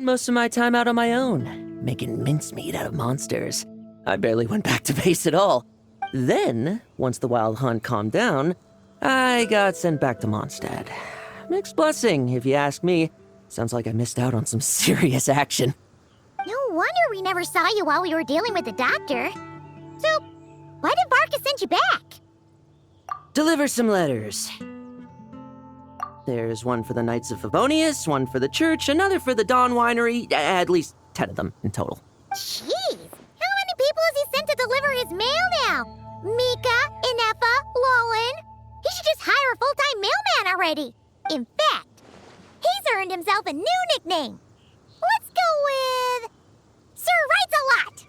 Most of my time out on my own, making mincemeat out of monsters. I barely went back to base at all. Then, once the wild hunt calmed down, I got sent back to Mondstadt. Mixed blessing, if you ask me. Sounds like I missed out on some serious action. No wonder we never saw you while we were dealing with the doctor. So, why did Varka send you back? Deliver some letters. There's one for the Knights of Favonius, one for the church, another for the Dawn Winery, at least 10 of them in total. Jeez, how many people has he sent to deliver his mail now? Mika, Inefa, Lolan. He should just hire a full-time mailman already. In fact, he's earned himself a new nickname. Let's go with Sir Writes-A-Lot.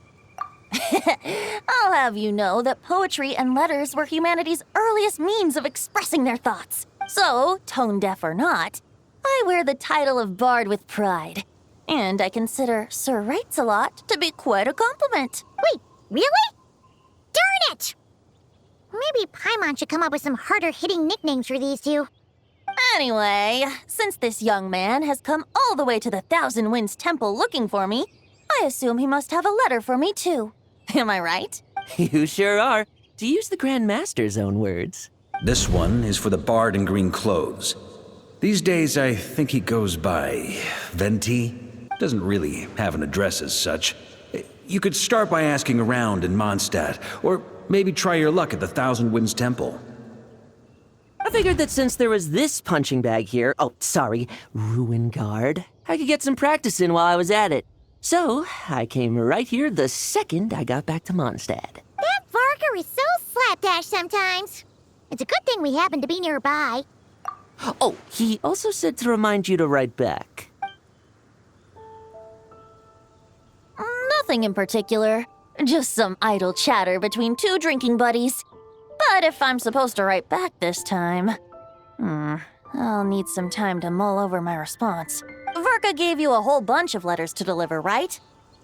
I'll have you know that poetry and letters were humanity's earliest means of expressing their thoughts. So, tone-deaf or not, I wear the title of Bard with pride. And I consider Sir Writes-A-Lot to be quite a compliment. Wait, really? Darn it! Maybe Paimon should come up with some harder-hitting nicknames for these two. Anyway, since this young man has come all the way to the Thousand Winds Temple looking for me, I assume he must have a letter for me too. Am I right? You sure are, to use the Grand Master's own words. This one is for the bard in green clothes. These days, I think he goes by Venti. Doesn't really have an address as such. You could start by asking around in Mondstadt, or maybe try your luck at the Thousand Winds Temple. I figured that since there was this punching bag here, Ruin Guard, I could get some practice in while I was at it. So, I came right here the second I got back to Mondstadt. That Varka is so slapdash sometimes. It's a good thing we happen to be nearby. Oh, he also said to remind you to write back. Nothing in particular. Just some idle chatter between two drinking buddies. But if I'm supposed to write back this time, I'll need some time to mull over my response. Varka gave you a whole bunch of letters to deliver, right?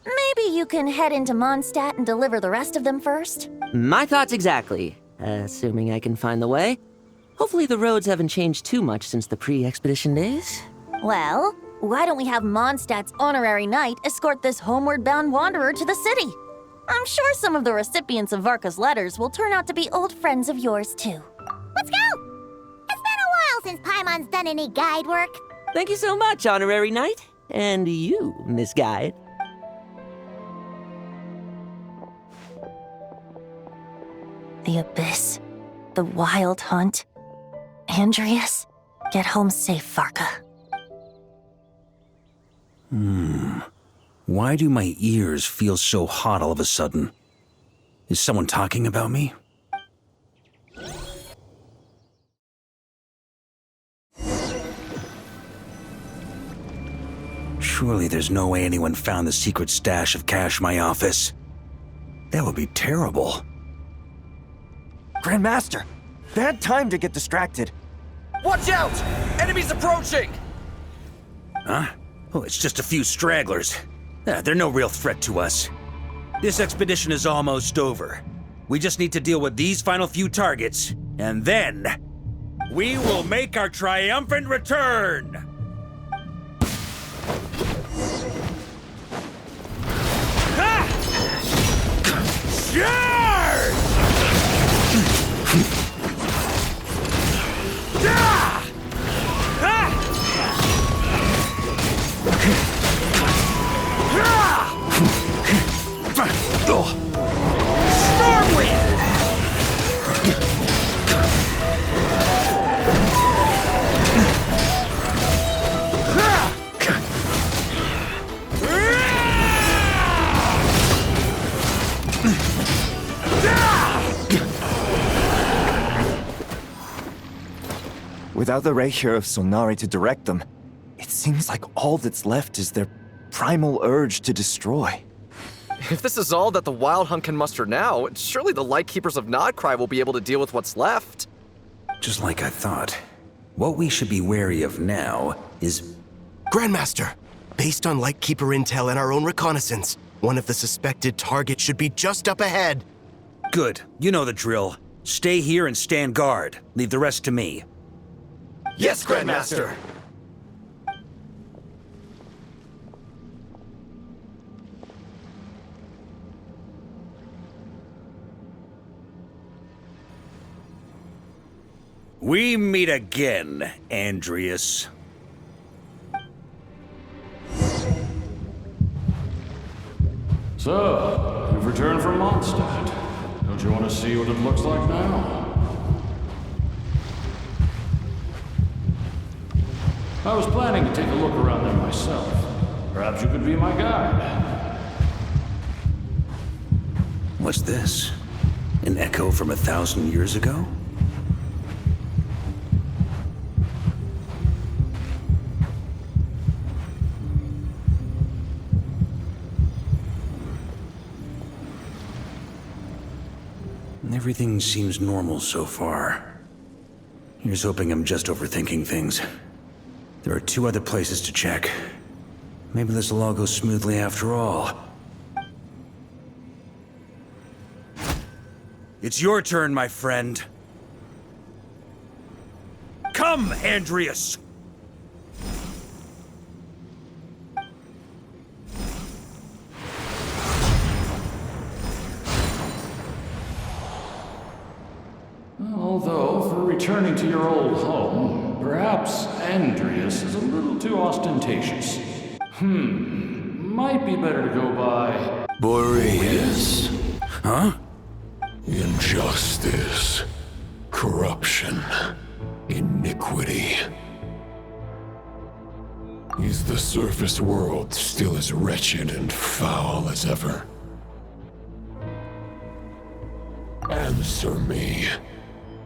Maybe you can head into Mondstadt and deliver the rest of them first? My thoughts exactly. Assuming I can find the way. Hopefully the roads haven't changed too much since the pre-expedition days. Well, why don't we have Mondstadt's honorary knight escort this homeward-bound wanderer to the city? I'm sure some of the recipients of Varka's letters will turn out to be old friends of yours, too. Let's go! It's been a while since Paimon's done any guide work. Thank you so much, honorary knight. And you, Miss Guide. The Abyss, the Wild Hunt, Andreas, get home safe, Varka. Why do my ears feel so hot all of a sudden? Is someone talking about me? Surely there's no way anyone found the secret stash of cash in my office. That would be terrible. Grandmaster, bad time to get distracted. Watch out! Enemies approaching! Huh? Oh, it's just a few stragglers. They're no real threat to us. This expedition is almost over. We just need to deal with these final few targets, and then we will make our triumphant return! Charge! Without the Reikir of Solnari to direct them, it seems like all that's left is their primal urge to destroy. If this is all that the Wild Hunt can muster now, surely the Lightkeepers of Nodcry will be able to deal with what's left. Just like I thought. What we should be wary of now is... Grandmaster, based on Lightkeeper intel and our own reconnaissance, one of the suspected targets should be just up ahead. Good. You know the drill. Stay here and stand guard. Leave the rest to me. Yes, Grandmaster! We meet again, Andreas. So, you've returned from Mondstadt. Don't you want to see what it looks like now? I was planning to take a look around there myself. Perhaps you could be my guide. What's this? An echo from 1,000 years ago? Everything seems normal so far. Here's hoping I'm just overthinking things. There are 2 other places to check. Maybe this will all go smoothly after all. It's your turn, my friend. Come, Andreas! Although, for returning to your old home, perhaps Andreas is a little too ostentatious. Might be better to go by... Boreas. Huh? Injustice. Corruption. Iniquity. Is the surface world still as wretched and foul as ever? Answer me,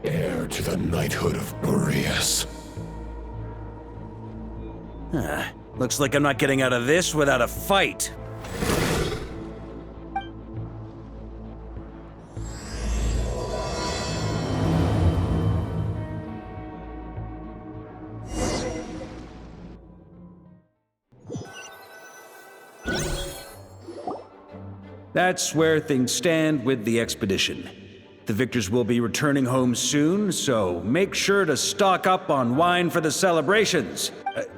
heir to the knighthood of Boreas. Looks like I'm not getting out of this without a fight. That's where things stand with the expedition. The victors will be returning home soon, so make sure to stock up on wine for the celebrations.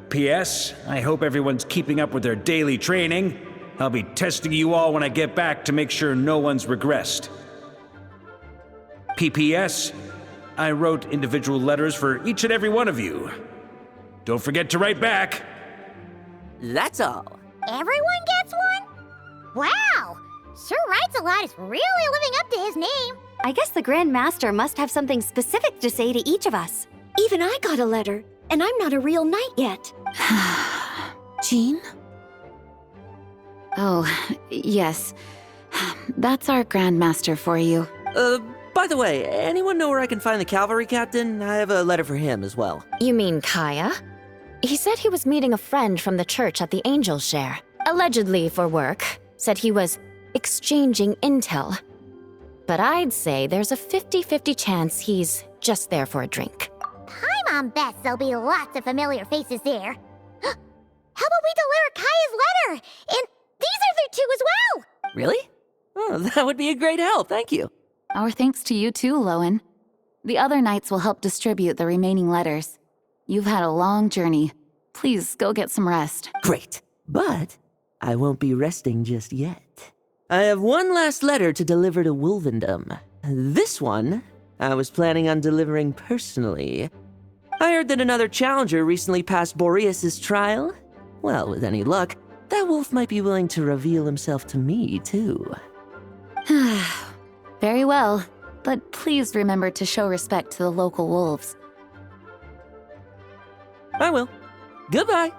P.S. I hope everyone's keeping up with their daily training. I'll be testing you all when I get back to make sure no one's regressed. P.P.S. I wrote individual letters for each and every one of you. Don't forget to write back. That's all. Everyone gets one? Wow! Sir Writes a Lot is really living up to his name. I guess the Grand Master must have something specific to say to each of us. Even I got a letter, and I'm not a real knight yet. Jean? Oh, yes. That's our Grand Master for you. By the way, anyone know where I can find the cavalry captain? I have a letter for him as well. You mean Kaya? He said he was meeting a friend from the church at the Angel Share. Allegedly for work. Said he was exchanging intel. But I'd say there's a 50-50 chance he's just there for a drink. Paimon bets there'll be lots of familiar faces there. How about we deliver Kaya's letter? And these other 2 as well! Really? Oh, that would be a great help, thank you. Our thanks to you too, Lowen. The other knights will help distribute the remaining letters. You've had a long journey. Please go get some rest. Great, but I won't be resting just yet. I have one last letter to deliver to Wolvendom. This one, I was planning on delivering personally. I heard that another challenger recently passed Boreas' trial. Well, with any luck, that wolf might be willing to reveal himself to me, too. Very well, but please remember to show respect to the local wolves. I will. Goodbye.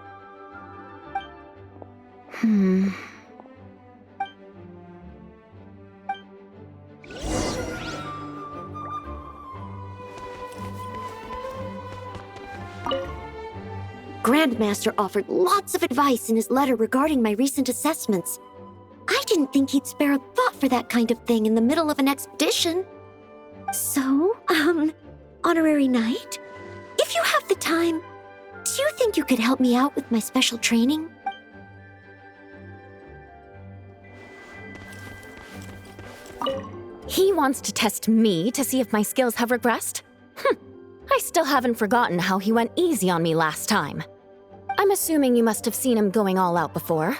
Grandmaster offered lots of advice in his letter regarding my recent assessments. I didn't think he'd spare a thought for that kind of thing in the middle of an expedition. So, honorary knight, if you have the time, do you think you could help me out with my special training? He wants to test me to see if my skills have regressed? I still haven't forgotten how he went easy on me last time. I'm assuming you must have seen him going all out before.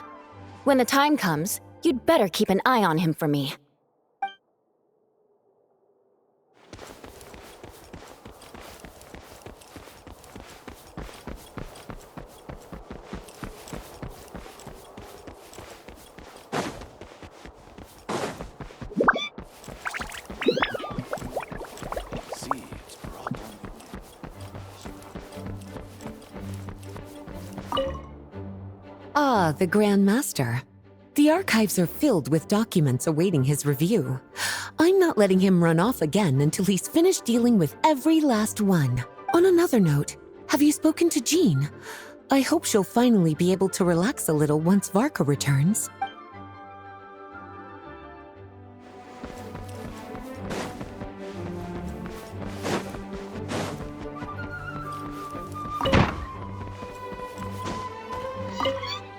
When the time comes, you'd better keep an eye on him for me. the Grand Master. The archives are filled with documents awaiting his review. I'm not letting him run off again until he's finished dealing with every last one. On another note, have you spoken to Jean? I hope she'll finally be able to relax a little once Varka returns.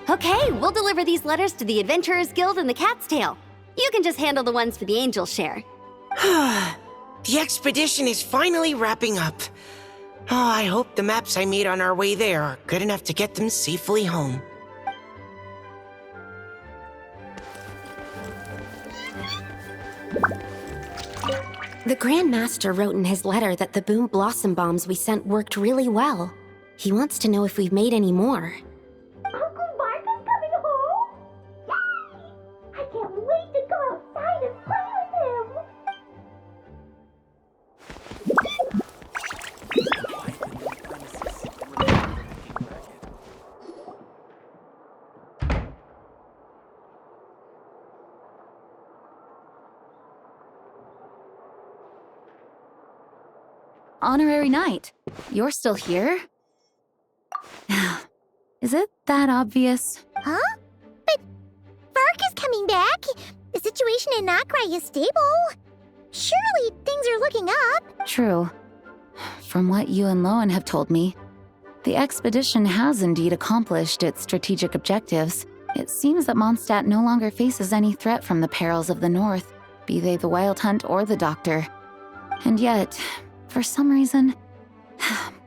Okay, we'll deliver these letters to the Adventurers Guild and the Cat's Tail. You can just handle the ones for the Angel share. The expedition is finally wrapping up. Oh, I hope the maps I made on our way there are good enough to get them safely home. The Grand Master wrote in his letter that the Boom Blossom bombs we sent worked really well. He wants to know if we've made any more. Uncle Varka's coming home? Yay! I can't wait to go outside and play with him! Honorary Knight, you're still here? Is it that obvious? Huh? But Varka's coming back. The situation in Nakrai is stable. Surely things are looking up. True. From what you and Lowen have told me, the expedition has indeed accomplished its strategic objectives. It seems that Mondstadt no longer faces any threat from the perils of the North, be they the Wild Hunt or the Doctor. And yet, for some reason,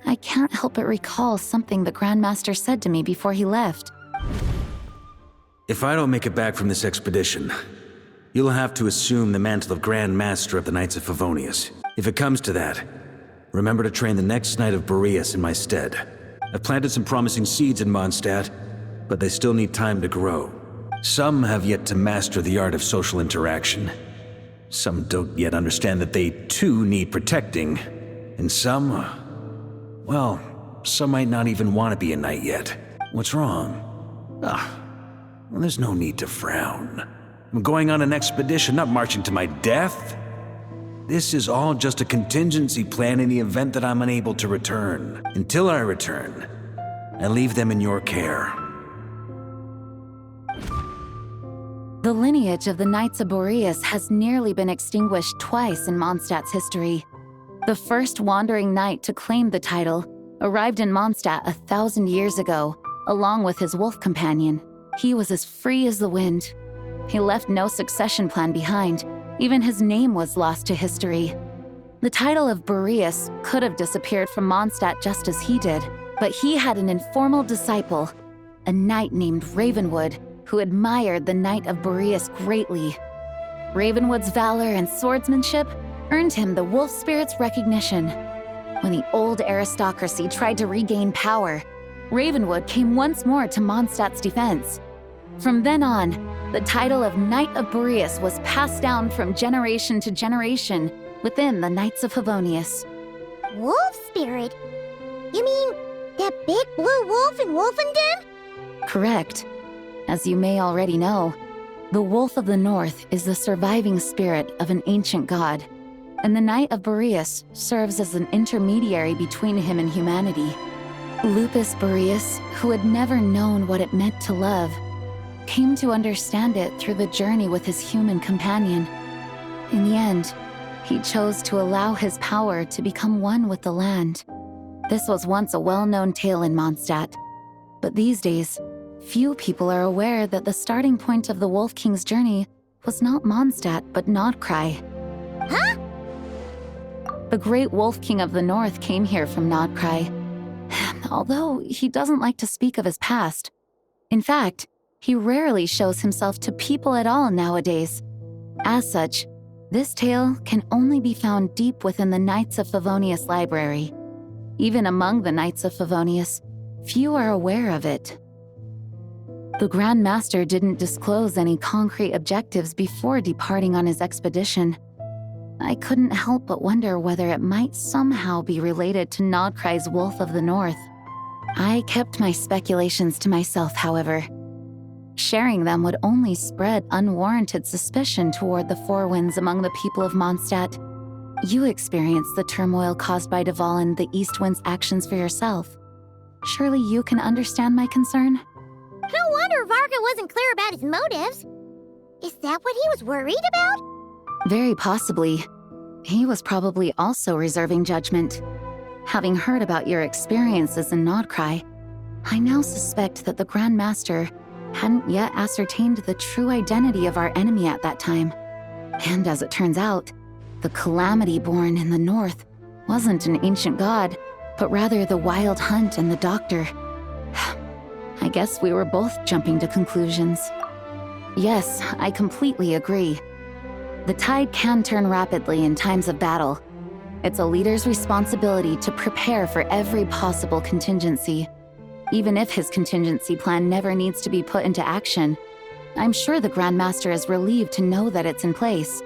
I can't help but recall something the Grandmaster said to me before he left. If I don't make it back from this expedition, you'll have to assume the mantle of Grand Master of the Knights of Favonius. If it comes to that, remember to train the next Knight of Boreas in my stead. I've planted some promising seeds in Mondstadt, but they still need time to grow. Some have yet to master the art of social interaction. Some don't yet understand that they too need protecting. And some, well, some might not even want to be a knight yet. What's wrong? Well, there's no need to frown. I'm going on an expedition, not marching to my death. This is all just a contingency plan in the event that I'm unable to return. Until I return, I leave them in your care. The lineage of the Knights of Boreas has nearly been extinguished twice in Mondstadt's history. The first wandering knight to claim the title arrived in Mondstadt 1,000 years ago, along with his wolf companion. He was as free as the wind. He left no succession plan behind. Even his name was lost to history. The title of Boreas could have disappeared from Mondstadt just as he did, but he had an informal disciple, a knight named Ravenwood, who admired the Knight of Boreas greatly. Ravenwood's valor and swordsmanship earned him the wolf spirit's recognition. When the old aristocracy tried to regain power, Ravenwood came once more to Mondstadt's defense. From then on, the title of Knight of Boreas was passed down from generation to generation within the Knights of Favonius. Wolf spirit? You mean that big blue wolf in Wolfenden? Correct. As you may already know, the Wolf of the North is the surviving spirit of an ancient god, and the Knight of Boreas serves as an intermediary between him and humanity. Lupus Boreas, who had never known what it meant to love, came to understand it through the journey with his human companion. In the end, he chose to allow his power to become one with the land. This was once a well-known tale in Mondstadt, but these days, few people are aware that the starting point of the Wolf King's journey was not Mondstadt, but Nodcry. Huh? The great Wolf King of the North came here from Nodcry, although he doesn't like to speak of his past. In fact, he rarely shows himself to people at all nowadays. As such, this tale can only be found deep within the Knights of Favonius library. Even among the Knights of Favonius, few are aware of it. The Grand Master didn't disclose any concrete objectives before departing on his expedition. I couldn't help but wonder whether it might somehow be related to Nodcry's Wolf of the North. I kept my speculations to myself, however. Sharing them would only spread unwarranted suspicion toward the Four Winds among the people of Mondstadt. You experienced the turmoil caused by Duval and the East Wind's actions for yourself. Surely you can understand my concern? No wonder Varka wasn't clear about his motives. Is that what he was worried about? Very possibly. He was probably also reserving judgment. Having heard about your experiences in Nodcry, I now suspect that the Grand Master hadn't yet ascertained the true identity of our enemy at that time. And as it turns out, the Calamity born in the north wasn't an ancient god, but rather the Wild Hunt and the Doctor. I guess we were both jumping to conclusions. Yes, I completely agree. The tide can turn rapidly in times of battle. It's a leader's responsibility to prepare for every possible contingency. Even if his contingency plan never needs to be put into action, I'm sure the Grand Master is relieved to know that it's in place.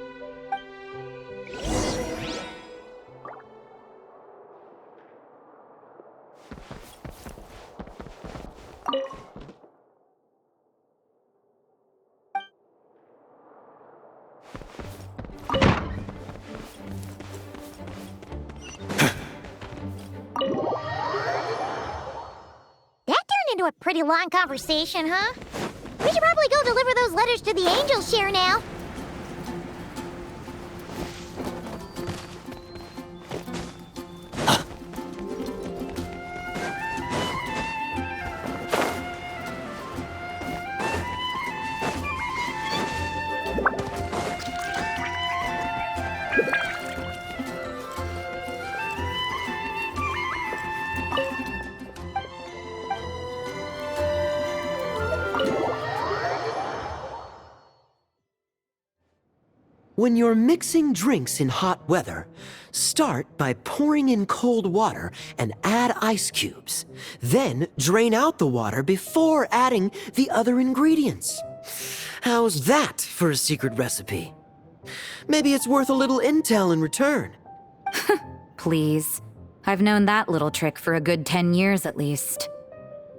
Into a pretty long conversation, huh? We should probably go deliver those letters to the Angel's Share now. When you're mixing drinks in hot weather, start by pouring in cold water and add ice cubes. Then drain out the water before adding the other ingredients. How's that for a secret recipe? Maybe it's worth a little intel in return. Please. I've known that little trick for a good 10 years at least.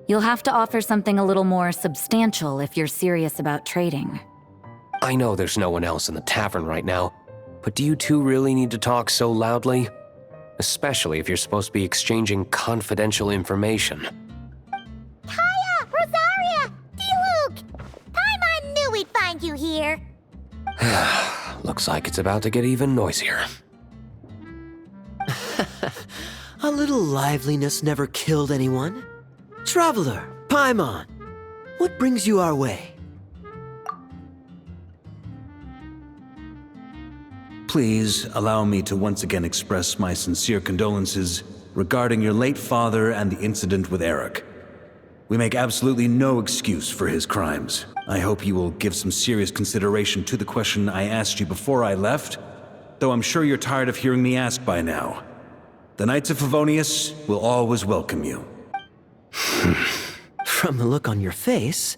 You'll have to offer something a little more substantial if you're serious about trading. I know there's no one else in the tavern right now, but do you two really need to talk so loudly? Especially if you're supposed to be exchanging confidential information. Kaya! Rosaria! D-Luke! Paimon knew we'd find you here! Looks like it's about to get even noisier. A little liveliness never killed anyone. Traveler, Paimon, what brings you our way? Please allow me to once again express my sincere condolences regarding your late father and the incident with Eric. We make absolutely no excuse for his crimes. I hope you will give some serious consideration to the question I asked you before I left, though I'm sure you're tired of hearing me ask by now. The Knights of Favonius will always welcome you. From the look on your face,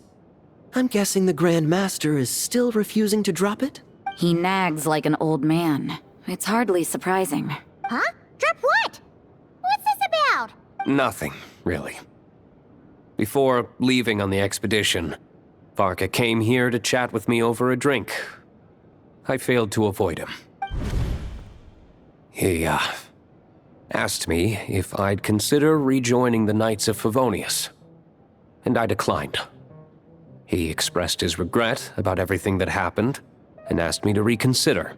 I'm guessing the Grand Master is still refusing to drop it? He nags like an old man. It's hardly surprising. Huh? Drop what? What's this about? Nothing, really. Before leaving on the expedition, Varka came here to chat with me over a drink. I failed to avoid him. He, asked me if I'd consider rejoining the Knights of Favonius, and I declined. He expressed his regret about everything that happened, and asked me to reconsider.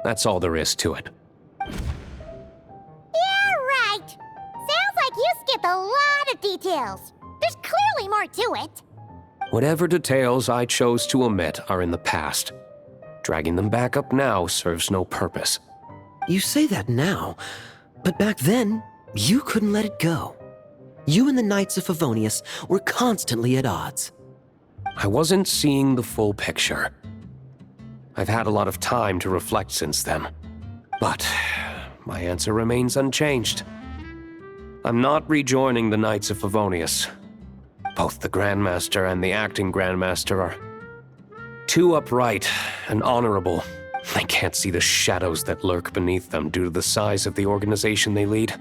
That's all there is to it. Yeah, right. Sounds like you skipped a lot of details. There's clearly more to it. Whatever details I chose to omit are in the past. Dragging them back up now serves no purpose. You say that now, but back then, you couldn't let it go. You and the Knights of Favonius were constantly at odds. I wasn't seeing the full picture. I've had a lot of time to reflect since then, but my answer remains unchanged. I'm not rejoining the Knights of Favonius. Both the Grandmaster and the acting Grandmaster are too upright and honorable. I can't see the shadows that lurk beneath them due to the size of the organization they lead.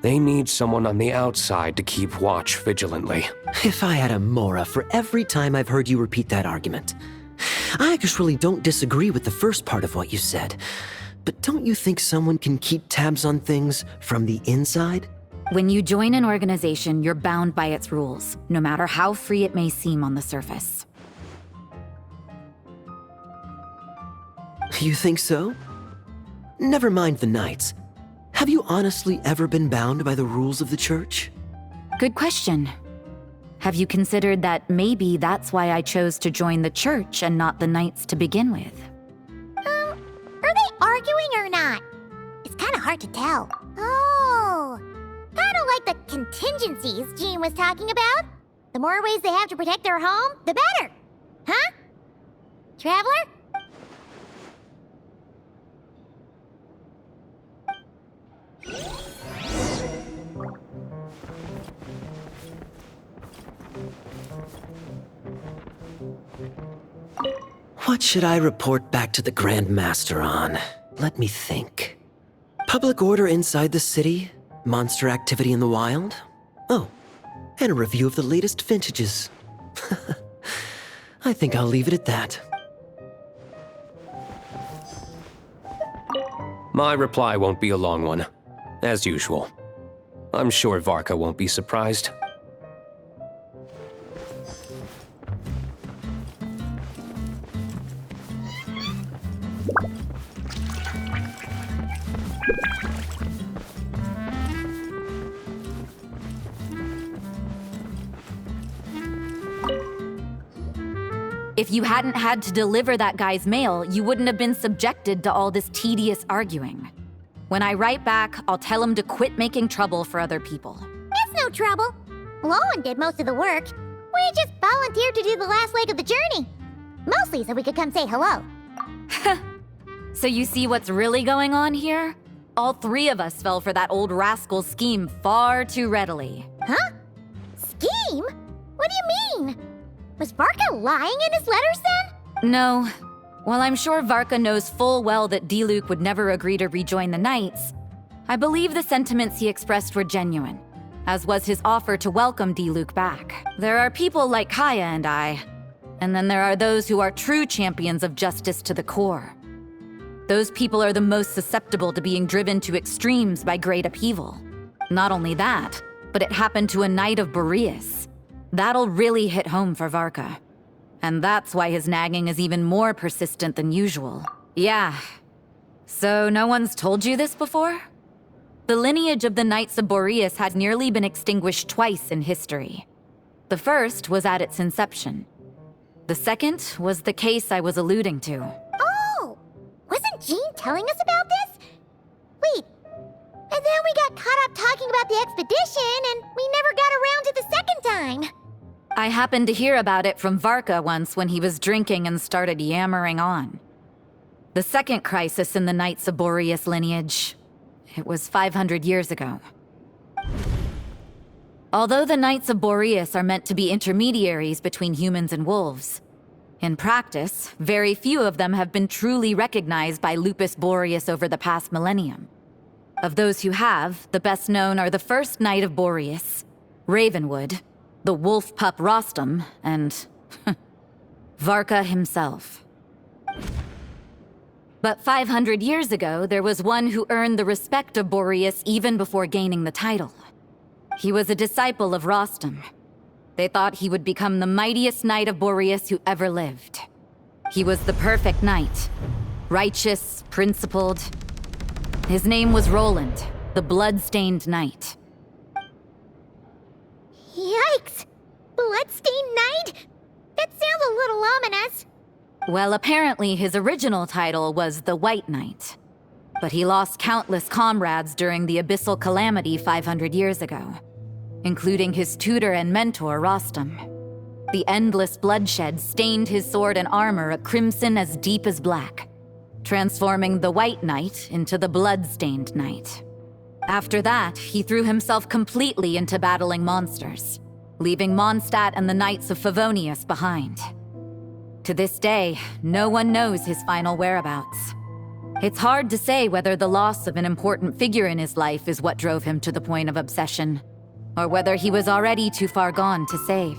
They need someone on the outside to keep watch vigilantly. If I had a Mora for every time I've heard you repeat that argument. I actually don't disagree with the first part of what you said. But don't you think someone can keep tabs on things from the inside? When you join an organization, you're bound by its rules, no matter how free it may seem on the surface. You think so? Never mind the Knights. Have you honestly ever been bound by the rules of the Church? Good question. Have you considered that maybe that's why I chose to join the Church and not the Knights to begin with? Are they arguing or not? It's kind of hard to tell. Oh, kind of like the contingencies Jean was talking about. The more ways they have to protect their home, the better. Huh? Traveler? What should I report back to the Grand Master on? Let me think. Public order inside the city, monster activity in the wild. Oh, and a review of the latest vintages. I think I'll leave it at that. My reply won't be a long one, as usual. I'm sure Varka won't be surprised. If you hadn't had to deliver that guy's mail, you wouldn't have been subjected to all this tedious arguing. When I write back, I'll tell him to quit making trouble for other people. That's no trouble. Lowen did most of the work. We just volunteered to do the last leg of the journey. Mostly so we could come say hello. So you see what's really going on here? All three of us fell for that old rascal's scheme far too readily. Huh? Scheme? What do you mean? Was Varka lying in his letters then? No. While I'm sure Varka knows full well that Diluc would never agree to rejoin the Knights, I believe the sentiments he expressed were genuine, as was his offer to welcome Diluc back. There are people like Kaya and I, and then there are those who are true champions of justice to the core. Those people are the most susceptible to being driven to extremes by great upheaval. Not only that, but it happened to a Knight of Boreas. That'll really hit home for Varka. And that's why his nagging is even more persistent than usual. Yeah. So no one's told you this before? The lineage of the Knights of Boreas had nearly been extinguished twice in history. The first was at its inception. The second was the case I was alluding to. Oh! Wasn't Jean telling us about this? Wait, and then we got caught up talking about the expedition, and we never got around to the second time. I happened to hear about it from Varka once when he was drinking and started yammering on. The second crisis in the Knights of Boreas lineage. It was 500 years ago. Although the Knights of Boreas are meant to be intermediaries between humans and wolves, in practice, very few of them have been truly recognized by Lupus Boreas over the past millennium. Of those who have, the best known are the first Knight of Boreas, Ravenwood, the wolf pup Rostam, and Varka himself. But 500 years ago, there was one who earned the respect of Boreas even before gaining the title. He was a disciple of Rostam. They thought he would become the mightiest Knight of Boreas who ever lived. He was the perfect knight, righteous, principled. His name was Roland, the blood-stained knight. Yikes! Bloodstained Knight? That sounds a little ominous. Well, apparently his original title was the White Knight. But he lost countless comrades during the Abyssal Calamity 500 years ago, including his tutor and mentor, Rostam. The endless bloodshed stained his sword and armor a crimson as deep as black, transforming the White Knight into the Blood-Stained Knight. After that, he threw himself completely into battling monsters, leaving Mondstadt and the Knights of Favonius behind. To this day, no one knows his final whereabouts. It's hard to say whether the loss of an important figure in his life is what drove him to the point of obsession, or whether he was already too far gone to save.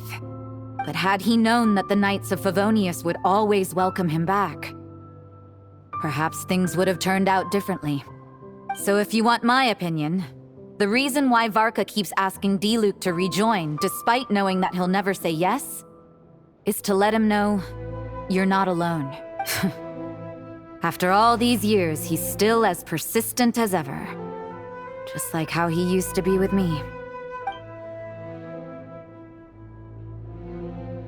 But had he known that the Knights of Favonius would always welcome him back, perhaps things would have turned out differently. So if you want my opinion, the reason why Varka keeps asking Diluc to rejoin, despite knowing that he'll never say yes, is to let him know you're not alone. After all these years, he's still as persistent as ever. Just like how he used to be with me.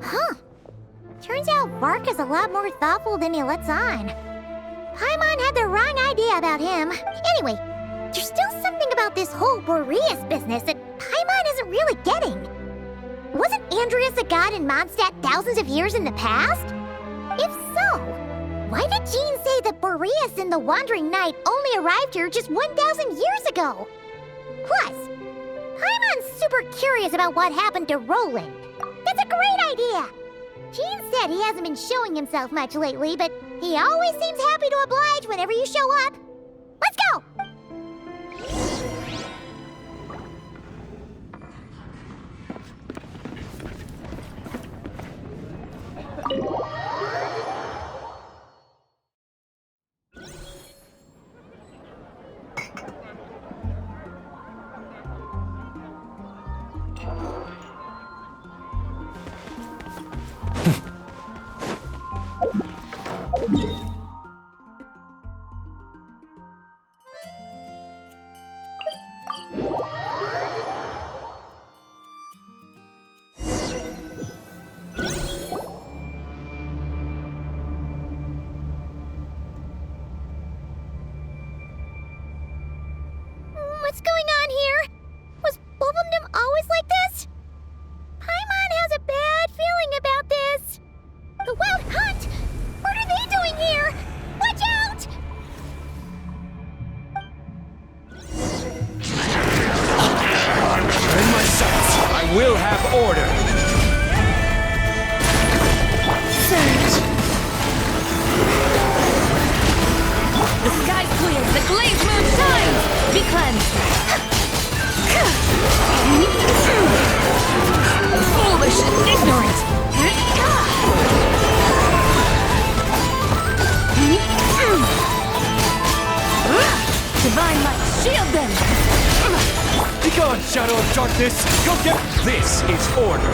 Huh. Turns out Varka's a lot more thoughtful than he lets on. Paimon had the wrong idea about him. Anyway, there's still something about this whole Boreas business that Paimon isn't really getting. Wasn't Andreas a god in Mondstadt thousands of years in the past? If so, why did Jean say that Boreas and the Wandering Knight only arrived here just 1,000 years ago? Plus, Paimon's super curious about what happened to Roland. That's a great idea! Jean said he hasn't been showing himself much lately, but he always seems happy to oblige whenever you show up. Let's go! What's going on here? Was Bulbumdum always like this? Paimon has a bad feeling about this. The Wild Hunt! What are they doing here? Watch out! In my sights, I will have order. The sky's clear, the glazed moon shines! Be cleansed! Foolish and ignorant! Divine light, shield them! Be gone, shadow of darkness! Go get... This is order!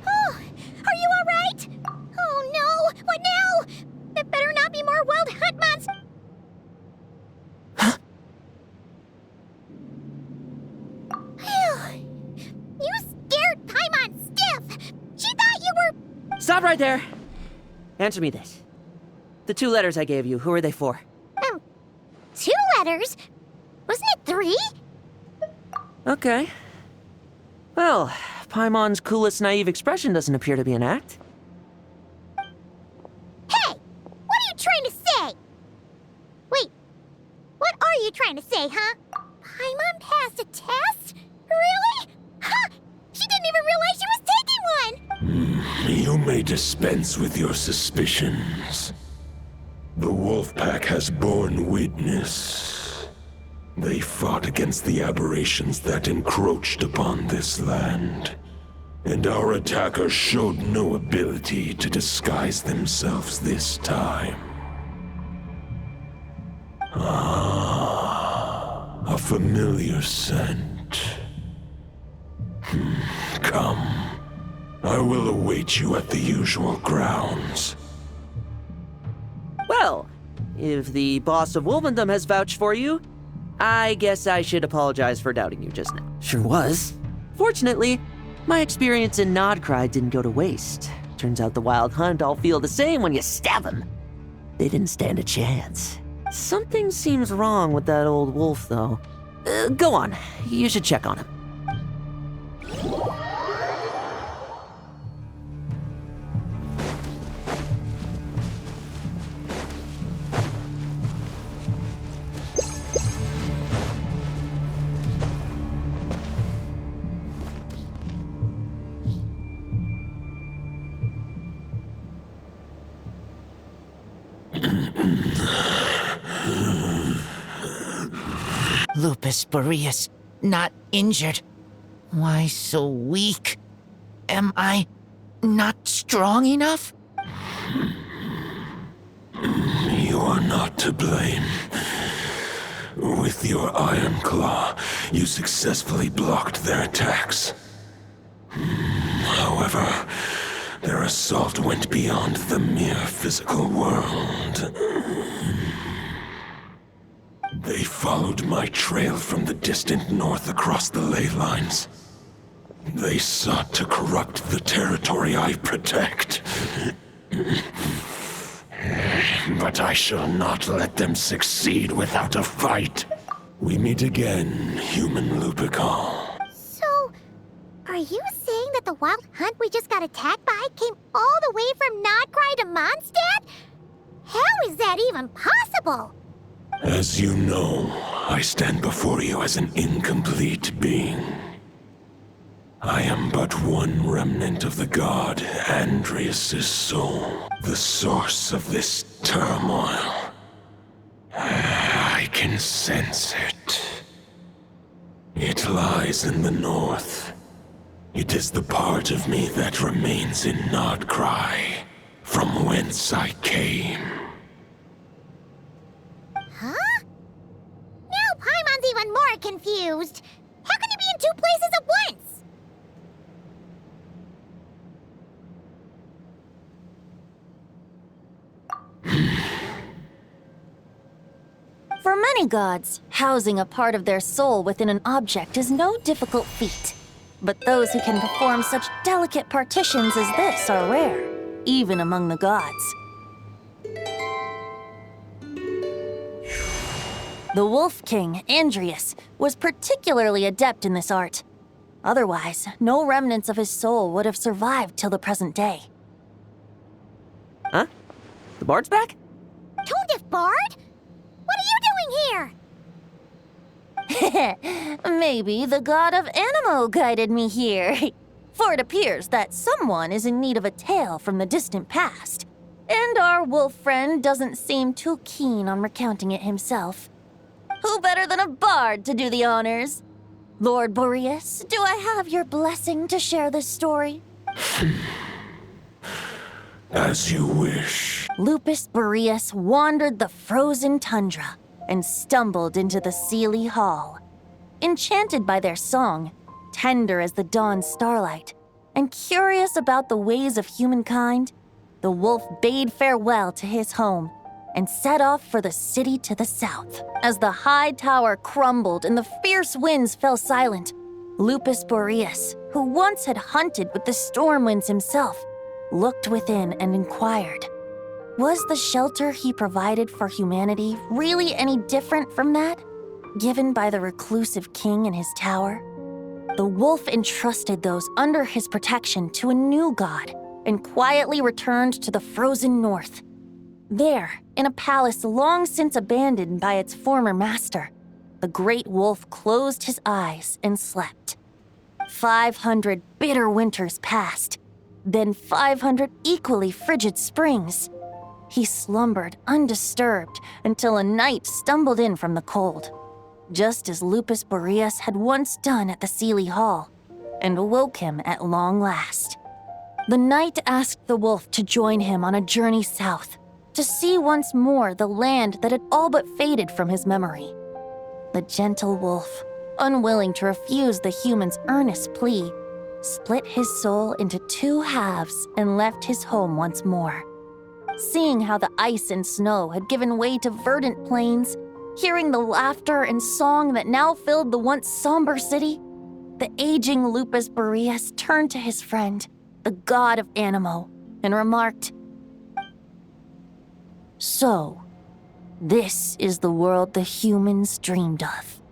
Oh, are you alright? Oh no, what now? There better not be more Wild Hunt monsters. You scared Paimon stiff! She thought you were... Stop right there! Answer me this. The 2 letters I gave you, who are they for? 2 letters? Wasn't it 3? Okay. Well, Paimon's coolest naive expression doesn't appear to be an act. Hey! What are you trying to say? Wait, what are you trying to say, huh? Paimon passed a test? Really? Ha! She didn't even realize she was taking one! You may dispense with your suspicions. The Wolfpack has borne witness. They fought against the aberrations that encroached upon this land. And our attackers showed no ability to disguise themselves this time. Ah, a familiar scent. Come. I will await you at the usual grounds. Well, if the boss of Wolvendom has vouched for you, I guess I should apologize for doubting you just now. Sure was. Fortunately, my experience in Nodcry didn't go to waste. Turns out the Wild Hunt all feel the same when you stab them. They didn't stand a chance. Something seems wrong with that old wolf, though. Go on, you should check on him. Lupus Boreas, not injured. Why so weak? Am I not strong enough? You are not to blame. With your Iron Claw, you successfully blocked their attacks. However, their assault went beyond the mere physical world. They followed my trail from the distant north across the ley lines. They sought to corrupt the territory I protect. But I shall not let them succeed without a fight. We meet again, human Lupical. So, are you saying that the wild hunt we just got attacked by came all the way from Nodcry to Mondstadt? How is that even possible? As you know, I stand before you as an incomplete being. I am but one remnant of the god Andrias' soul, the source of this turmoil. I can sense it. It lies in the north. It is the part of me that remains in Nodcry, from whence I came. Huh? Now Paimon's even more confused. How can you be in two places at once? For many gods, housing a part of their soul within an object is no difficult feat. But those who can perform such delicate partitions as this are rare, even among the gods. The Wolf King, Andrias, was particularly adept in this art. Otherwise, no remnants of his soul would have survived till the present day. Huh? The bard's back? Tone-deaf bard? What are you doing here? Maybe the god of Animo guided me here. For it appears that someone is in need of a tale from the distant past. And our wolf friend doesn't seem too keen on recounting it himself. Who better than a bard to do the honors? Lord Boreas, do I have your blessing to share this story? As you wish. Lupus Boreas wandered the frozen tundra and stumbled into the Seelie Hall. Enchanted by their song, tender as the dawn starlight, and curious about the ways of humankind, the wolf bade farewell to his home and set off for the city to the south. As the high tower crumbled and the fierce winds fell silent, Lupus Boreas, who once had hunted with the storm winds himself, looked within and inquired, was the shelter he provided for humanity really any different from that given by the reclusive king in his tower? The wolf entrusted those under his protection to a new god and quietly returned to the frozen north. There, in a palace long since abandoned by its former master, the great wolf closed his eyes and slept. 500 bitter winters passed, then 500 equally frigid springs. He slumbered undisturbed until a night stumbled in from the cold, just as Lupus Boreas had once done at the Seelie Hall, and awoke him at long last. The night asked the wolf to join him on a journey south, to see once more the land that had all but faded from his memory. The gentle wolf, unwilling to refuse the human's earnest plea, split his soul into two halves and left his home once more. Seeing how the ice and snow had given way to verdant plains, hearing the laughter and song that now filled the once somber city, the aging Lupus Boreas turned to his friend, the god of Animo, and remarked, "So, this is the world the humans dreamed of."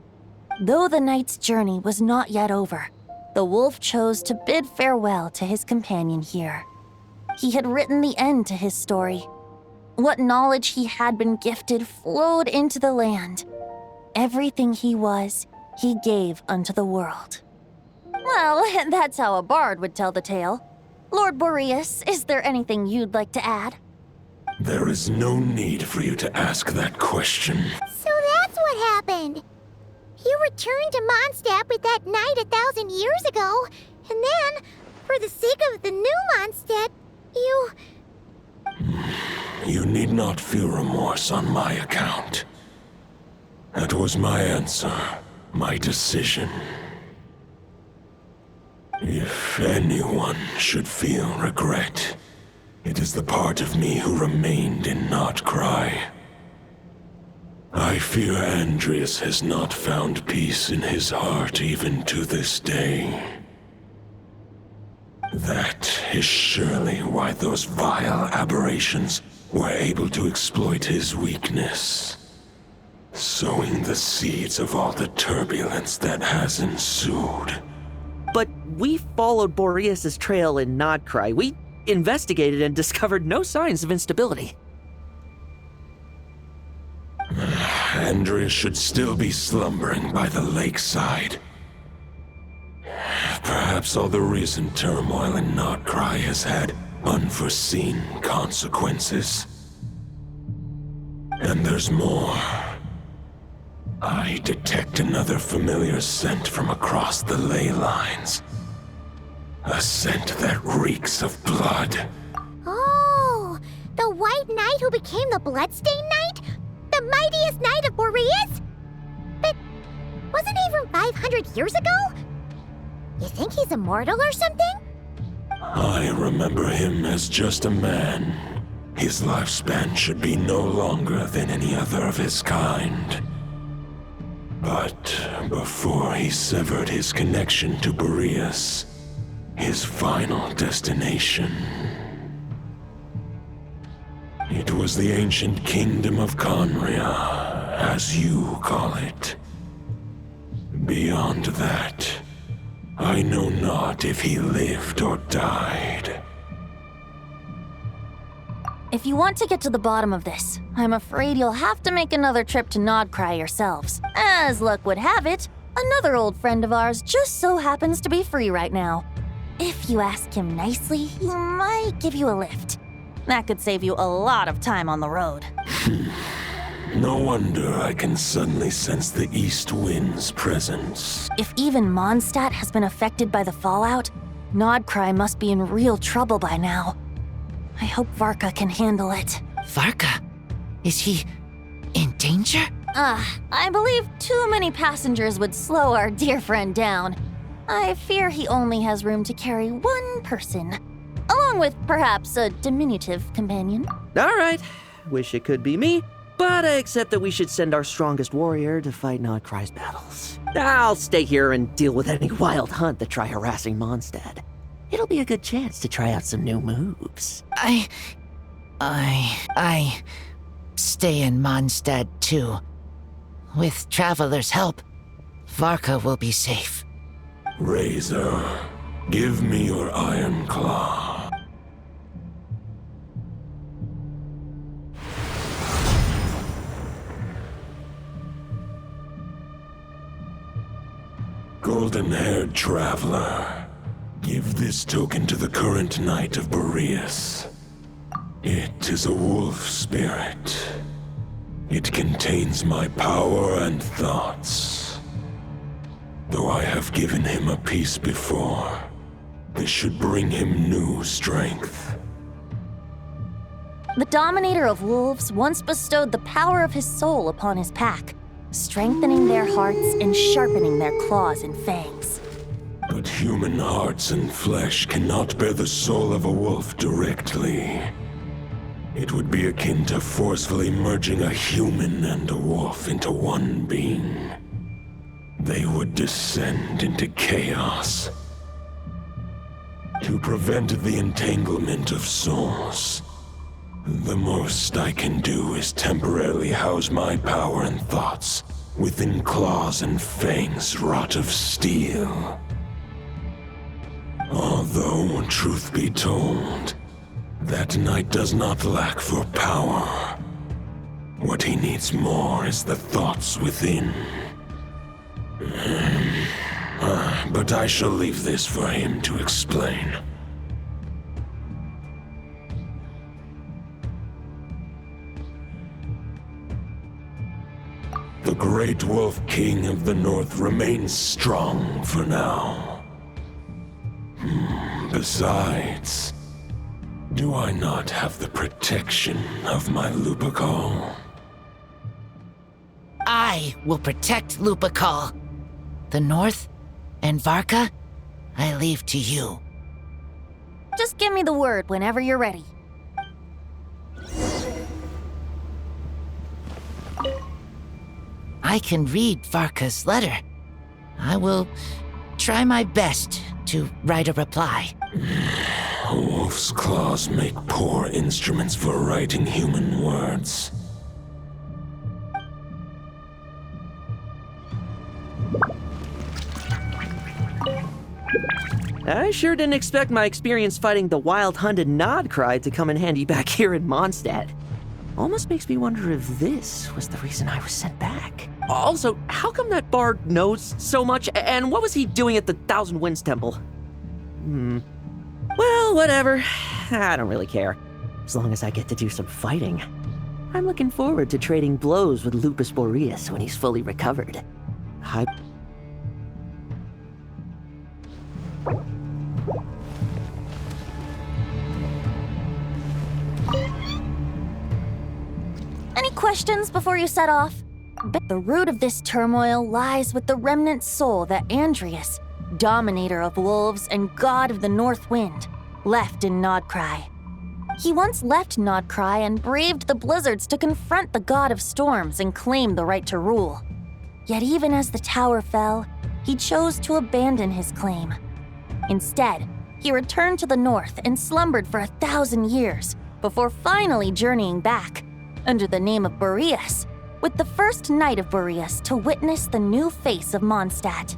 Though the night's journey was not yet over, the wolf chose to bid farewell to his companion here. He had written the end to his story. What knowledge he had been gifted flowed into the land. Everything he was, he gave unto the world. Well, that's how a bard would tell the tale. Lord Boreas, is there anything you'd like to add? There is no need for you to ask that question. So that's what happened. He You returned to Mondstadt with that knight 1,000 years ago, and then, for the sake of the new Mondstadt, you... You need not feel remorse on my account. That was my answer, my decision. If anyone should feel regret, it is the part of me who remained in Notcry. I fear Andreas has not found peace in his heart even to this day. That is surely why those vile aberrations were able to exploit his weakness, sowing the seeds of all the turbulence that has ensued. But we followed Boreas' trail in Nodcry. We investigated and discovered no signs of instability. Andreas should still be slumbering by the lakeside. Perhaps all the recent turmoil in Notcry has had unforeseen consequences. And there's more. I detect another familiar scent from across the ley lines. A scent that reeks of blood. Oh, the White Knight who became the Bloodstained Knight? The mightiest knight of Boreas? But wasn't he from 500 years ago? You think he's immortal or something? I remember him as just a man. His lifespan should be no longer than any other of his kind. But before he severed his connection to Boreas, his final destination, it was the ancient kingdom of Conria, as you call it. Beyond that, I know not if he lived or died. If you want to get to the bottom of this, I'm afraid you'll have to make another trip to Nodcry yourselves. As luck would have it, another old friend of ours just so happens to be free right now. If you ask him nicely, he might give you a lift. That could save you a lot of time on the road. No wonder I can suddenly sense the east wind's presence. If even Mondstadt has been affected by the fallout, Nodcry must be in real trouble by now. I hope Varka can handle it. Varka? Is he in danger? I believe too many passengers would slow our dear friend down. I fear he only has room to carry one person, along with perhaps a diminutive companion. All right, wish it could be me, but I accept that we should send our strongest warrior to fight Nodcry's battles. I'll stay here and deal with any wild hunt that try harassing Mondstadt. It'll be a good chance to try out some new moves. I stay in Mondstadt too. With Traveler's help, Varka will be safe. Razor, give me your iron claw. Golden-haired traveler, give this token to the current knight of Boreas. It is a wolf spirit. It contains my power and thoughts. Though I have given him a piece before, this should bring him new strength. The Dominator of Wolves once bestowed the power of his soul upon his pack, strengthening their hearts and sharpening their claws and fangs. But human hearts and flesh cannot bear the soul of a wolf directly. It would be akin to forcefully merging a human and a wolf into one being. They would descend into chaos. To prevent the entanglement of souls, the most I can do is temporarily house my power and thoughts within claws and fangs wrought of steel. Although, truth be told, that knight does not lack for power. What he needs more is the thoughts within. But I shall leave this for him to explain. The Great Wolf King of the North remains strong for now. Besides, do I not have the protection of my Lupacol? I will protect Lupacol. The North and Varka, I leave to you. Just give me the word whenever you're ready. I can read Varka's letter. I will try my best to write a reply. A wolf's claws make poor instruments for writing human words. I sure didn't expect my experience fighting the wild-hunted Nodcry to come in handy back here in Mondstadt. Almost makes me wonder if this was the reason I was sent back. Also, how come that bard knows so much, and what was he doing at the Thousand Winds Temple? Well, whatever. I don't really care. As long as I get to do some fighting. I'm looking forward to trading blows with Lupus Boreas when he's fully recovered. Any questions before you set off? The root of this turmoil lies with the remnant soul that Andrius, dominator of wolves and god of the North Wind, left in Nodcry. He once left Nodcry and braved the blizzards to confront the god of storms and claim the right to rule. Yet even as the tower fell, he chose to abandon his claim. Instead, he returned to the north and slumbered for 1,000 years before finally journeying back, under the name of Boreas, with the first knight of Boreas to witness the new face of Mondstadt.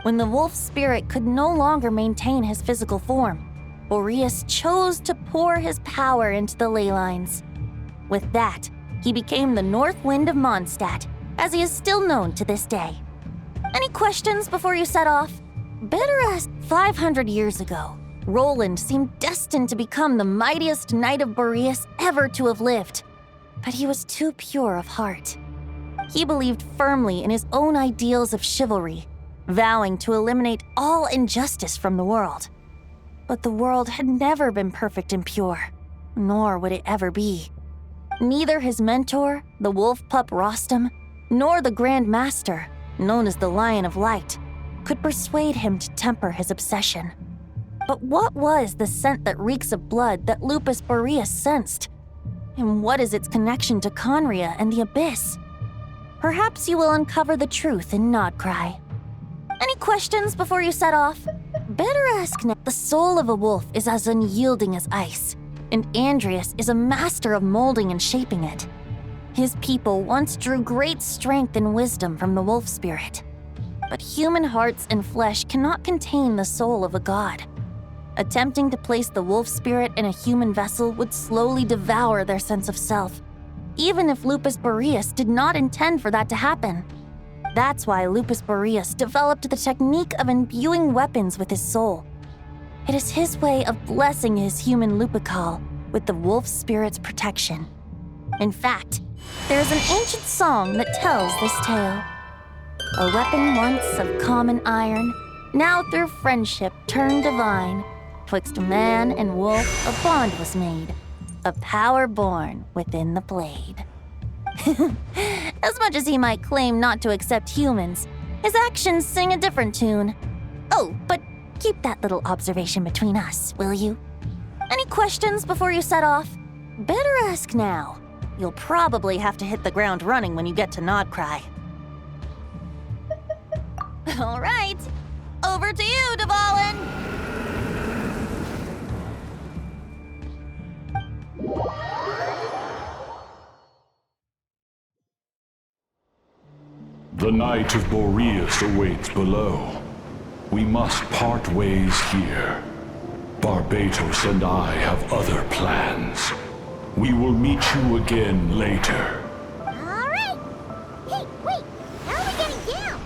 When the wolf spirit could no longer maintain his physical form, Boreas chose to pour his power into the ley lines. With that, he became the North Wind of Mondstadt, as he is still known to this day. Any questions before you set off? Better ask. 500 years ago, Roland seemed destined to become the mightiest knight of Boreas ever to have lived. But he was too pure of heart. He believed firmly in his own ideals of chivalry, vowing to eliminate all injustice from the world. But the world had never been perfect and pure, nor would it ever be. Neither his mentor, the wolf pup Rostam, nor the Grand Master, known as the Lion of Light, could persuade him to temper his obsession. But what was the scent that reeks of blood that Lupus Boreas sensed? And what is its connection to Conria and the Abyss? Perhaps you will uncover the truth in Nodcry. Any questions before you set off? Better ask now. The soul of a wolf is as unyielding as ice, and Andrius is a master of molding and shaping it. His people once drew great strength and wisdom from the wolf spirit. But human hearts and flesh cannot contain the soul of a god. Attempting to place the wolf spirit in a human vessel would slowly devour their sense of self, even if Lupus Boreas did not intend for that to happen. That's why Lupus Boreas developed the technique of imbuing weapons with his soul. It is his way of blessing his human Lupacol with the wolf spirit's protection. In fact, there is an ancient song that tells this tale. A weapon once of common iron, now through friendship turned divine. Twixt man and wolf a bond was made, a power born within the blade. As much as he might claim not to accept humans, his actions sing a different tune. Oh, but keep that little observation between us, will you? Any questions before you set off? Better ask now. You'll probably have to hit the ground running when you get to Nodcry. All right, over to you, Dvalin! The Knight of Boreas awaits below. We must part ways here. Barbatos and I have other plans. We will meet you again later. All right. Hey, wait. How are we getting down?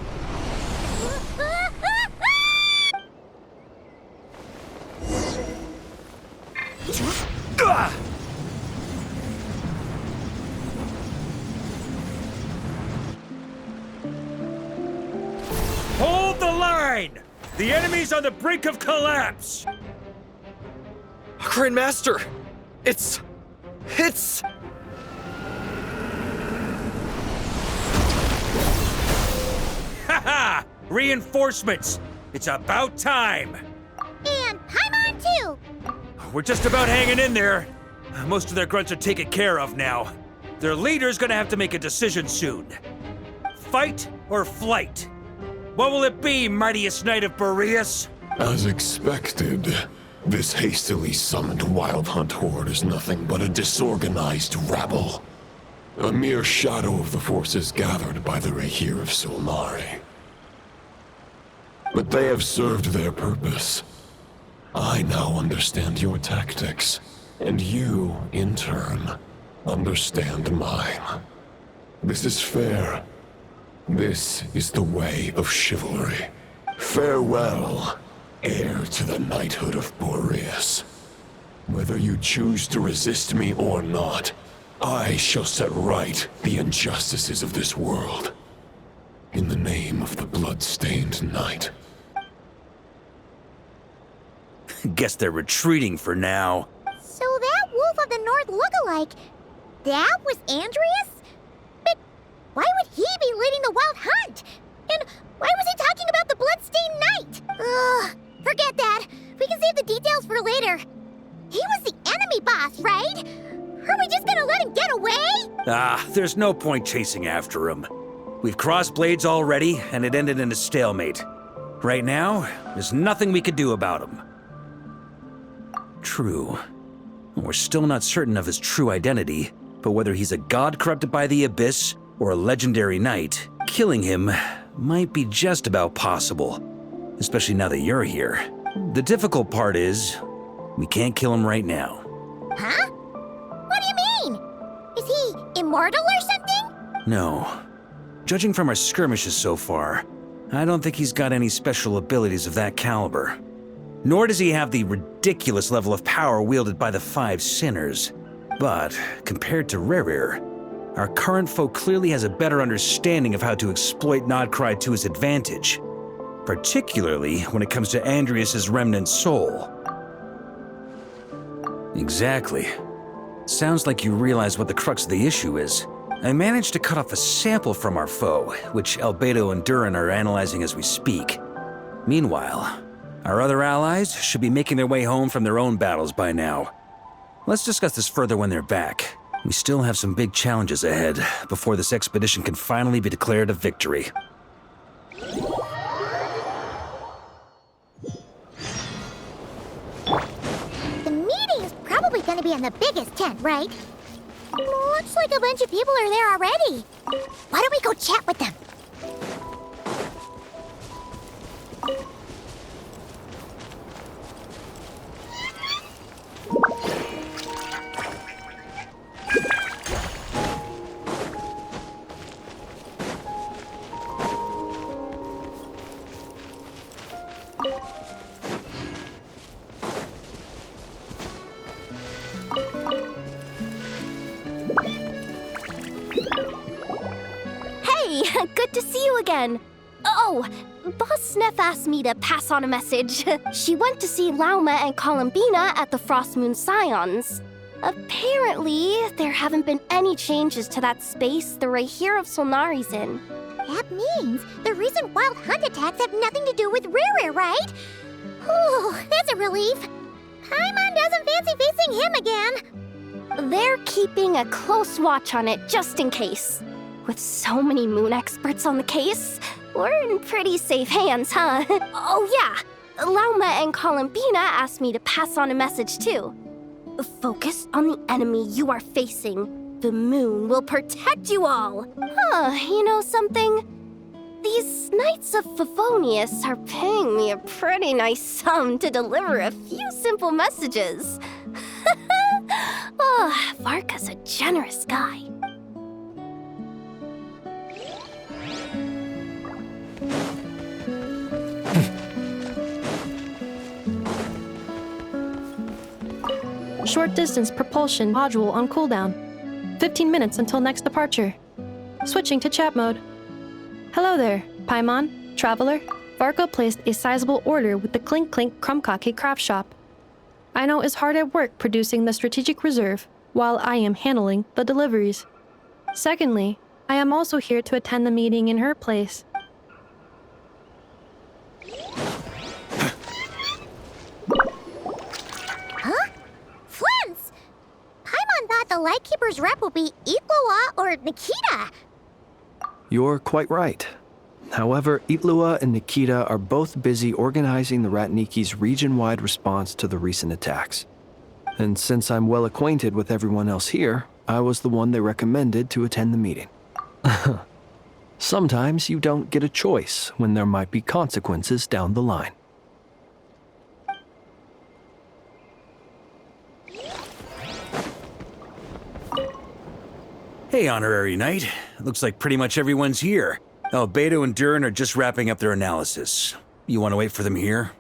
The enemy's on the brink of collapse! Grand Master! It's... Haha! Reinforcements! It's about time! And Paimon too! We're just about hanging in there. Most of their grunts are taken care of now. Their leader's gonna have to make a decision soon. Fight or flight? What will it be, mightiest knight of Boreas? As expected, this hastily summoned Wild Hunt horde is nothing but a disorganized rabble. A mere shadow of the forces gathered by the Rehir of Solnari. But they have served their purpose. I now understand your tactics, and you, in turn, understand mine. This is fair. This is the way of chivalry. Farewell, heir to the knighthood of Boreas. Whether you choose to resist me or not, I shall set right the injustices of this world. In the name of the blood-stained knight. Guess they're retreating for now. So that Wolf of the North look-alike, that was Andreas? But why would he be leading the Wild Hunt? And why was he talking about the Bloodstained Knight? Ugh, forget that. We can save the details for later. He was the enemy boss, right? Are we just gonna let him get away? There's no point chasing after him. We've crossed blades already, and it ended in a stalemate. Right now, there's nothing we could do about him. True. We're still not certain of his true identity, but whether he's a god corrupted by the Abyss or a legendary knight, killing him might be just about possible, especially now that you're here. The difficult part is, we can't kill him right now. Huh? What do you mean? Is he immortal or something? No. Judging from our skirmishes so far, I don't think he's got any special abilities of that caliber. Nor does he have the ridiculous level of power wielded by the Five Sinners. But, compared to Rerir, our current foe clearly has a better understanding of how to exploit Nodcry to his advantage, particularly when it comes to Andreas' remnant soul. Exactly. Sounds like you realize what the crux of the issue is. I managed to cut off a sample from our foe, which Albedo and Durin are analyzing as we speak. Meanwhile, our other allies should be making their way home from their own battles by now. Let's discuss this further when they're back. We still have some big challenges ahead before this expedition can finally be declared a victory. The meeting is probably gonna be in the biggest tent, right? Looks like a bunch of people are there already. Why don't we go chat with them? Good to see you again. Oh, Boss Sneff asked me to pass on a message. She went to see Lauma and Columbina at the Frost Moon Scions. Apparently, there haven't been any changes to that space the Rehir of Solnari's in. That means the recent Wild Hunt attacks have nothing to do with Rerir, right? Whew, that's a relief. Paimon doesn't fancy facing him again. They're keeping a close watch on it just in case. With so many moon experts on the case, we're in pretty safe hands, huh? Oh yeah, Lauma and Columbina asked me to pass on a message too. Focus on the enemy you are facing. The moon will protect you all. Huh, you know something? These Knights of Favonius are paying me a pretty nice sum to deliver a few simple messages. Oh, Varka's a generous guy. Short distance propulsion module on cooldown. 15 minutes until next departure. Switching to chat mode. Hello there, Paimon, Traveler. Varka placed a sizable order with the Clink Clink Krumkake craft shop. Aino is hard at work producing the strategic reserve, while I am handling the deliveries. Secondly, I am also here to attend the meeting in her place. Huh? Flens! Paimon thought the Lightkeeper's rep would be Itlua or Nikita. You're quite right. However, Itlua and Nikita are both busy organizing the Ratniki's region-wide response to the recent attacks. And since I'm well acquainted with everyone else here, I was the one they recommended to attend the meeting. Sometimes you don't get a choice when there might be consequences down the line. Hey, Honorary Knight. Looks like pretty much everyone's here. Oh, Beto and Durin are just wrapping up their analysis. You want to wait for them here?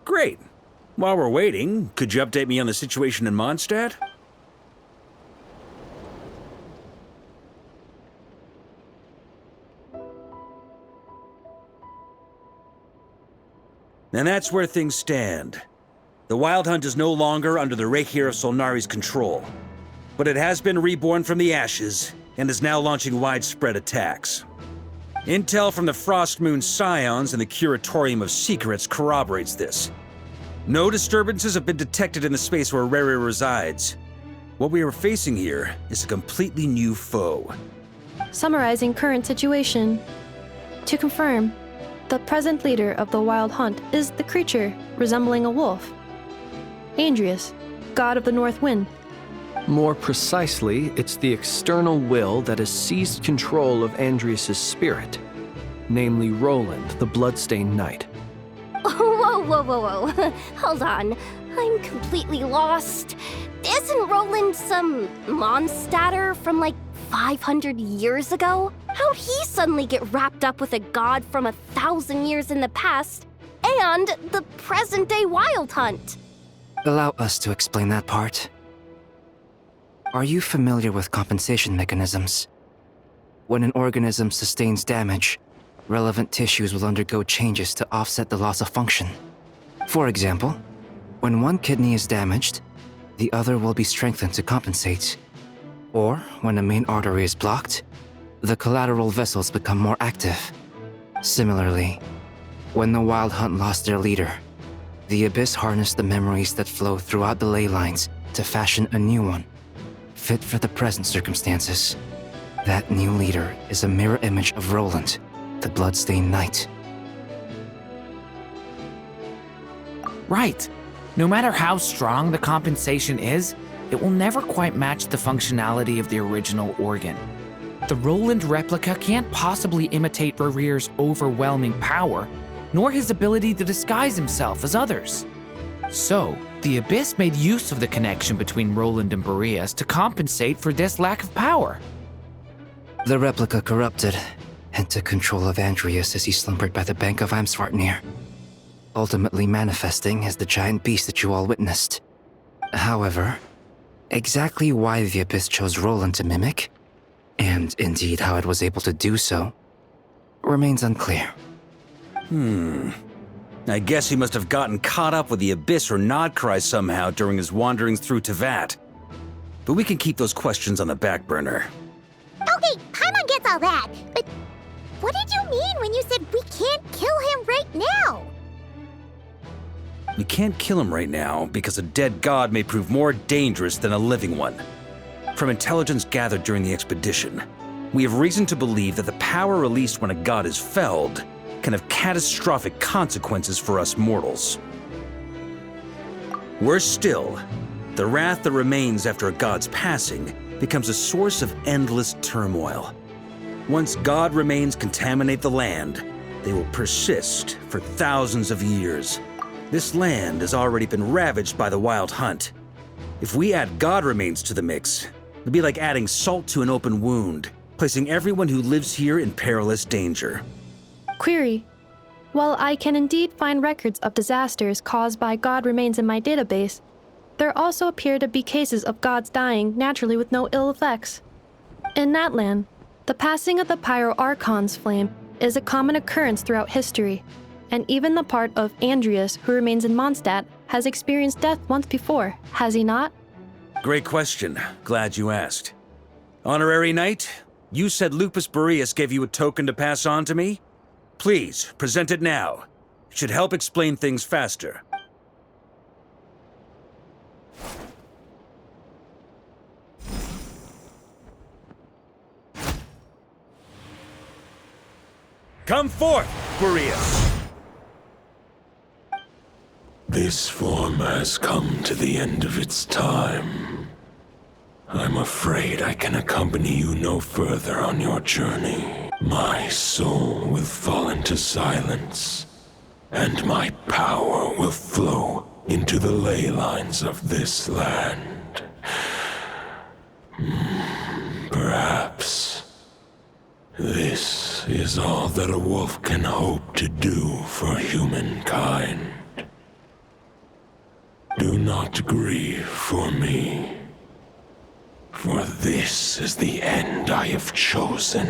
Great. While we're waiting, could you update me on the situation in Mondstadt? And that's where things stand. The Wild Hunt is no longer under the Reikir of Solnari's control, but it has been reborn from the ashes and is now launching widespread attacks. Intel from the Frostmoon Scions and the Curatorium of Secrets corroborates this. No disturbances have been detected in the space where Rere resides. What we are facing here is a completely new foe. Summarizing current situation. To confirm, the present leader of the Wild Hunt is the creature resembling a wolf. Andrius, god of the North Wind. More precisely, it's the external will that has seized control of Andrius' spirit, namely Roland, the Bloodstained Knight. Whoa. Hold on. I'm completely lost. Isn't Roland some Mondstadter from like 500 years ago? How'd he suddenly get wrapped up with a god from 1,000 years in the past and the present-day Wild Hunt? Allow us to explain that part. Are you familiar with compensation mechanisms? When an organism sustains damage, relevant tissues will undergo changes to offset the loss of function. For example, when one kidney is damaged, the other will be strengthened to compensate. Or, when a main artery is blocked, the collateral vessels become more active. Similarly, when the Wild Hunt lost their leader, the Abyss harnessed the memories that flow throughout the ley lines to fashion a new one, fit for the present circumstances. That new leader is a mirror image of Roland, the Bloodstained Knight. Right. No matter how strong the compensation is, it will never quite match the functionality of the original organ. The Roland replica can't possibly imitate Rere's overwhelming power, nor his ability to disguise himself as others. So, the Abyss made use of the connection between Roland and Boreas to compensate for this lack of power. The replica corrupted and took control of Andrius as he slumbered by the bank of Amsvartnir, ultimately manifesting as the giant beast that you all witnessed. However, exactly why the Abyss chose Roland to mimic, and indeed how it was able to do so, remains unclear. I guess he must have gotten caught up with the Abyss or Nodcry somehow during his wanderings through Teyvat. But we can keep those questions on the back burner. Okay, Paimon gets all that, but what did you mean when you said we can't kill him right now? We can't kill him right now because a dead god may prove more dangerous than a living one. From intelligence gathered during the expedition, we have reason to believe that the power released when a god is felled can have catastrophic consequences for us mortals. Worse still, the wrath that remains after a god's passing becomes a source of endless turmoil. Once god remains contaminate the land, they will persist for thousands of years. This land has already been ravaged by the Wild Hunt. If we add god remains to the mix, it'd be like adding salt to an open wound, placing everyone who lives here in perilous danger. Query. While I can indeed find records of disasters caused by god remains in my database, there also appear to be cases of gods dying naturally with no ill effects. In that land, the passing of the Pyro Archon's flame is a common occurrence throughout history. And even the part of Andreas who remains in Mondstadt has experienced death once before, has he not? Great question. Glad you asked. Honorary Knight, you said Lupus Boreas gave you a token to pass on to me? Please, present it now. It should help explain things faster. Come forth, Boreas! This form has come to the end of its time. I'm afraid I can accompany you no further on your journey. My soul will fall into silence, and my power will flow into the ley lines of this land. Perhaps this is all that a wolf can hope to do for humankind. Do not grieve for me, for this is the end I have chosen.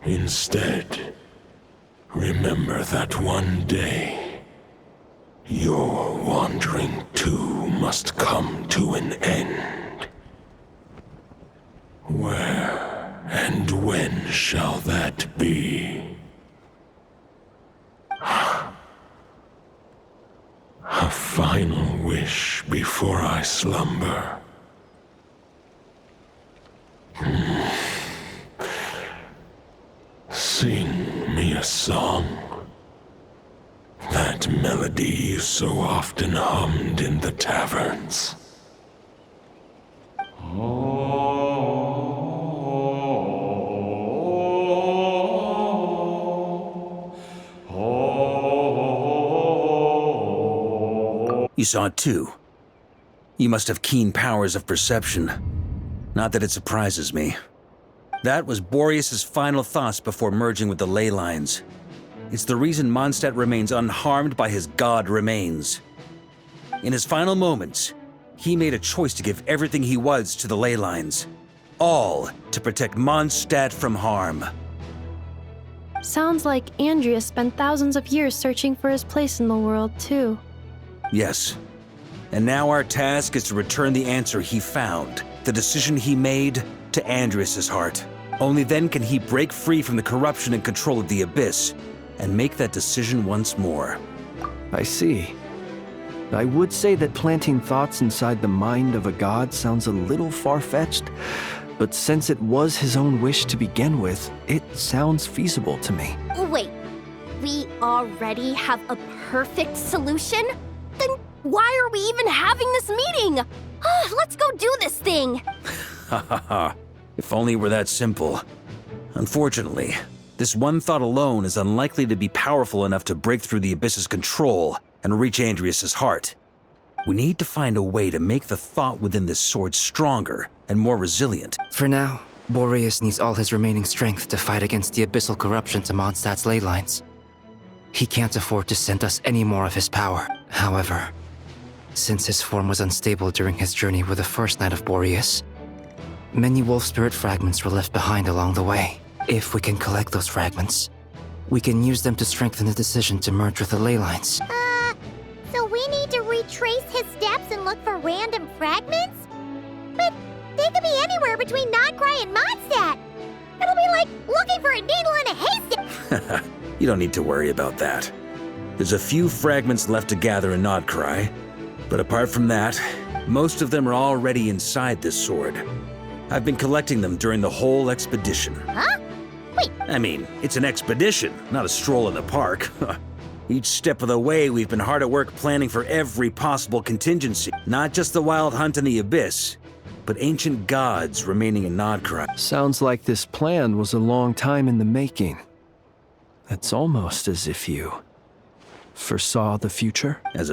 Instead, remember that one day, your wandering too must come to an end. Where and when shall that be? A final wish before I slumber. Sing me a song. That melody you so often hummed in the taverns. You saw it too. You must have keen powers of perception. Not that it surprises me. That was Boreas' final thoughts before merging with the ley lines. It's the reason Mondstadt remains unharmed by his god remains. In his final moments, he made a choice to give everything he was to the ley lines. All to protect Mondstadt from harm. Sounds like Andreas spent thousands of years searching for his place in the world, too. Yes. And now our task is to return the answer he found, the decision he made, to Andreas' heart. Only then can he break free from the corruption and control of the Abyss, and make that decision once more. I see. I would say that planting thoughts inside the mind of a god sounds a little far-fetched, but since it was his own wish to begin with, it sounds feasible to me. Wait, we already have a perfect solution? Then why are we even having this meeting? Let's go do this thing! Ha ha ha. If only it were that simple. Unfortunately, this one thought alone is unlikely to be powerful enough to break through the Abyss's control and reach Andreas' heart. We need to find a way to make the thought within this sword stronger and more resilient. For now, Boreas needs all his remaining strength to fight against the abyssal corruption to Mondstadt's ley lines. He can't afford to send us any more of his power. However, since his form was unstable during his journey with the first Knight of Boreas, many wolf spirit fragments were left behind along the way. If we can collect those fragments, we can use them to strengthen the decision to merge with the ley lines. So we need to retrace his steps and look for random fragments? But they could be anywhere between Nodcry and Mondstadt. It'll be like looking for a needle in a haystack. You don't need to worry about that. There's a few fragments left to gather in Nodcry, but apart from that, most of them are already inside this sword. I've been collecting them during the whole expedition. Huh? Wait. I mean, it's an expedition, not a stroll in the park. Each step of the way, we've been hard at work planning for every possible contingency. Not just the wild hunt in the Abyss, but ancient gods remaining in Nodcry. Sounds like this plan was a long time in the making. It's almost as if you foresaw the future. As